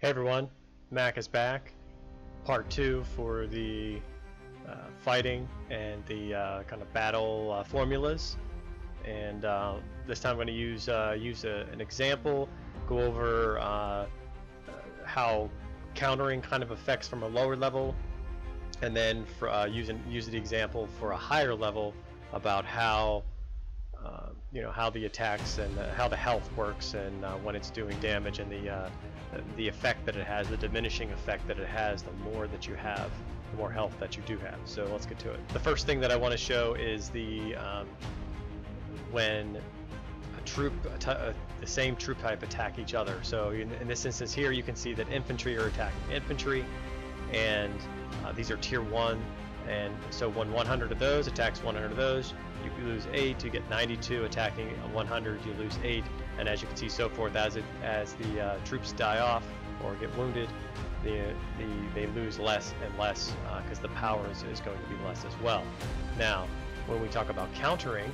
Hey everyone, Mac is back. Part 2 for the fighting and the kind of battle formulas. And this time I'm going to use an example, go over how countering kind of affects from a lower level, and then for, use the example for a higher level about how how the attacks and how the health works, and when it's doing damage, and the effect that it has, the diminishing effect that it has the more that you have, the more health that you do have. So let's get to it. The first thing that I want to show is the when a troop, the same troop type attack each other. So in this instance here, you can see that infantry are attacking infantry, and these are tier 1. And so when 100 of those attacks 100 of those, you lose 8. You get 92 attacking 100, you lose 8. And as you can see, so forth, as the troops die off or get wounded, they lose less and less because the power is going to be less as well. Now, when we talk about countering,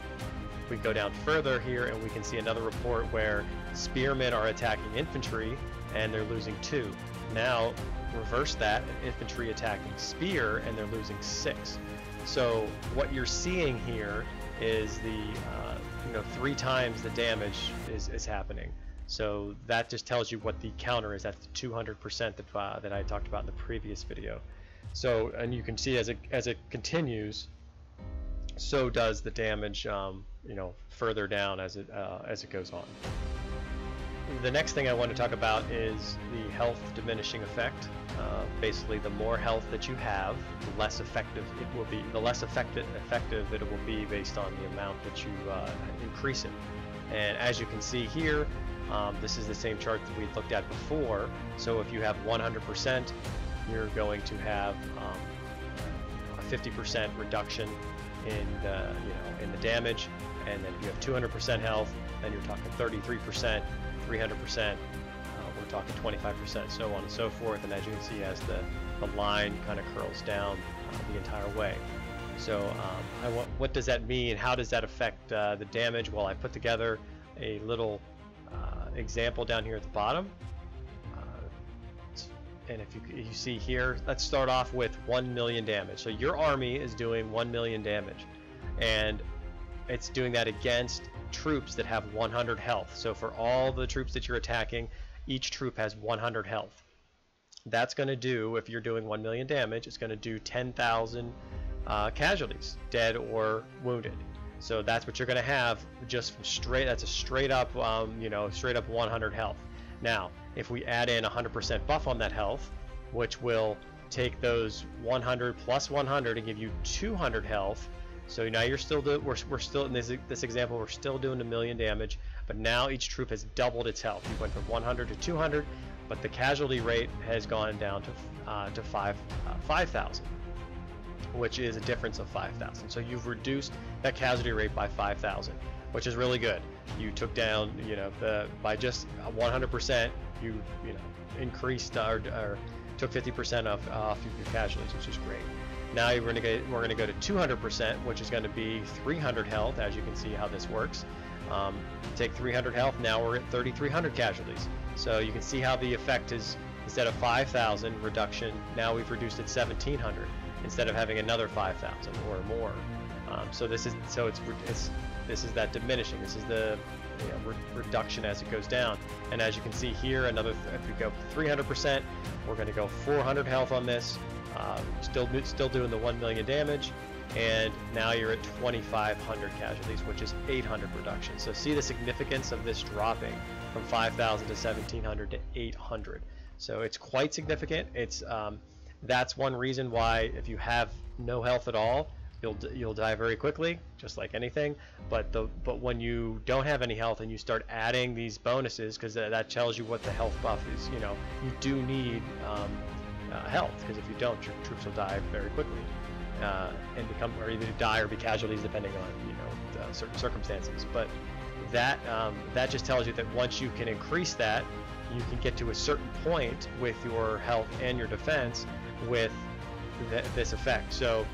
we go down further here and we can see another report where spearmen are attacking infantry and they're losing 2. Now, reverse that, infantry attacking spear and they're losing 6. So what you're seeing here is the 3 times the damage is happening. So that just tells you what the counter is at the 200% that I talked about in the previous video. So, and you can see as it continues, so does the damage further down as it goes on. The next thing I want to talk about is the health diminishing effect. Basically, the more health that you have, the less effective it will be. The less effective it will be based on the amount that you increase it. And as you can see here, this is the same chart that we looked at before. So if you have 100%, you're going to have a 50% reduction in the damage. And then if you have 200% health, then you're talking 33%. 300%, we're talking 25%, so on and so forth. And as you can see, as the line kind of curls down the entire way. So what does that mean? How does that affect the damage? Well, I put together a little example down here at the bottom. And if you see here, let's start off with 1 million damage. So your army is doing 1 million damage, and it's doing that against troops that have 100 health. So for all the troops that you're attacking, each troop has 100 health. That's going to do, if you're doing 1 million damage, it's going to do 10,000 casualties, dead or wounded. So that's what you're going to have just from straight. That's a straight up, straight up 100 health. Now, if we add in 100% buff on that health, which will take those 100 plus 100 and give you 200 health. So now you're still we're still in this example, we're still doing 1 million damage, but now each troop has doubled its health. You went from 100 to 200, but the casualty rate has gone down to 5,000, which is a difference of 5,000. So you've reduced that casualty rate by 5,000, which is really good. You took down, by just 100%, you increased or took 50% off your casualties, which is great. Now we're going to go to 200%, which is going to be 300 health. As you can see how this works. Take 300 health. Now we're at 3,300 casualties. So you can see how the effect is, instead of 5,000 reduction, now we've reduced it 1,700 instead of having another 5,000 or more. So this is that diminishing. This is the reduction as it goes down. And as you can see here, if we go 300%, we're going to go 400 health on this. Still doing the 1 million damage, and now you're at 2,500 casualties, which is 800 reduction. So see the significance of this dropping from 5,000 to 1,700 to 800. So it's quite significant. It's that's one reason why if you have no health at all, you'll die very quickly, just like anything. But when you don't have any health and you start adding these bonuses, because that tells you what the health buff is. You do need health, because if you don't, your troops will die very quickly and or either die or be casualties, depending on certain circumstances. But that just tells you that once you can increase that, you can get to a certain point with your health and your defense with this effect. So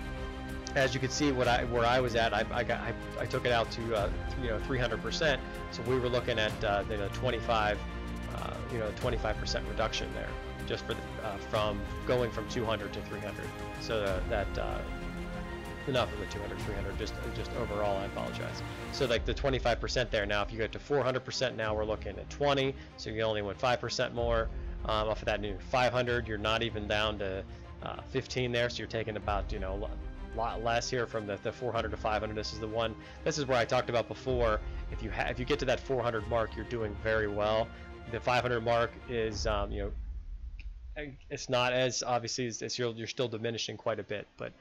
as you can see, where I was at, I took it out to 300%. So we were looking at 25 25% reduction there, just for the, from going from 200 to 300. So that enough of the 200, 300, just overall, I apologize. So like the 25% there. Now if you go to 400%, now we're looking at 20, so you only went 5% more off of that new 500. You're not even down to 15 there, so you're taking about, a lot less here from the 400 to 500. This is where I talked about before. If you get to that 400 mark, you're doing very well. The 500 mark is it's not as obviously as you're still diminishing quite a bit, but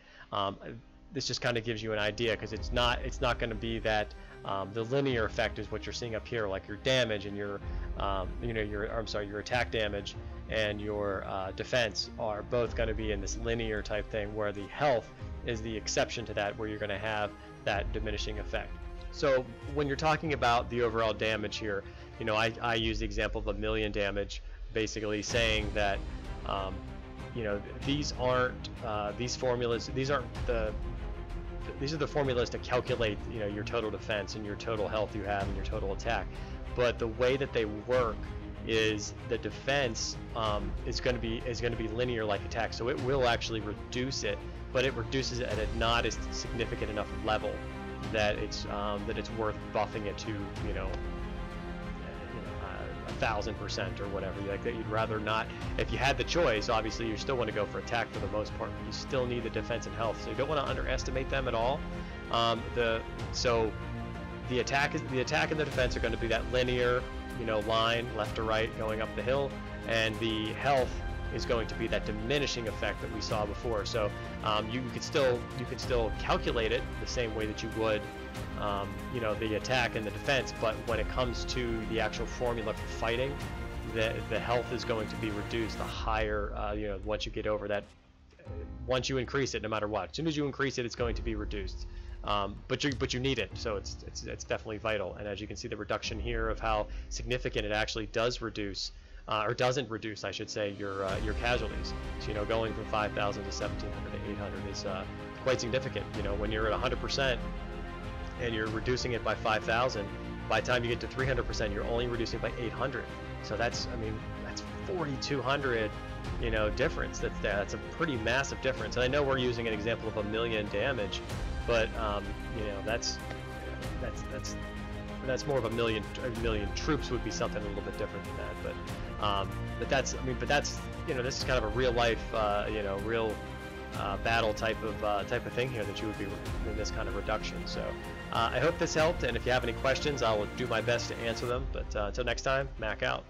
this just kind of gives you an idea, because it's not going to be that the linear effect is what you're seeing up here, like your damage and your your attack damage and your defense are both going to be in this linear type thing, where the health is the exception to that, where you're going to have that diminishing effect. So when you're talking about the overall damage here, I use the example of 1,000,000 damage, basically saying that these aren't these formulas. These are the formulas to calculate your total defense and your total health you have and your total attack. But the way that they work is the defense is going to be linear like attack, so it will actually reduce it, but it reduces it at a not as significant enough level that it's worth buffing it to 1,000% or whatever. Like that, you'd rather not. If you had the choice, obviously you still want to go for attack for the most part, but you still need the defense and health, so you don't want to underestimate them at all. So the attack and the defense are going to be that linear line left to right going up the hill, and the health is going to be that diminishing effect that we saw before. So you could still calculate it the same way that you would the attack and the defense, but when it comes to the actual formula for fighting, the health is going to be reduced the higher once you get over that. Once you increase it, no matter what, as soon as you increase it, it's going to be reduced. But you need it, so it's definitely vital. And as you can see, the reduction here of how significant it actually does reduce, or doesn't reduce, I should say, your casualties. So going from 5,000 to 1,700 to 800 is quite significant. When you're at 100% and you're reducing it by 5,000, by the time you get to 300%, you're only reducing it by 800. So that's 4,200 difference. That's a pretty massive difference. And I know we're using an example of 1,000,000 damage, but that's more of a million troops would be something a little bit different than that. But that's this is kind of a real life real battle type of thing here that you would be in this kind of reduction. So I hope this helped, and if you have any questions, I will do my best to answer them. But until next time, Mac out.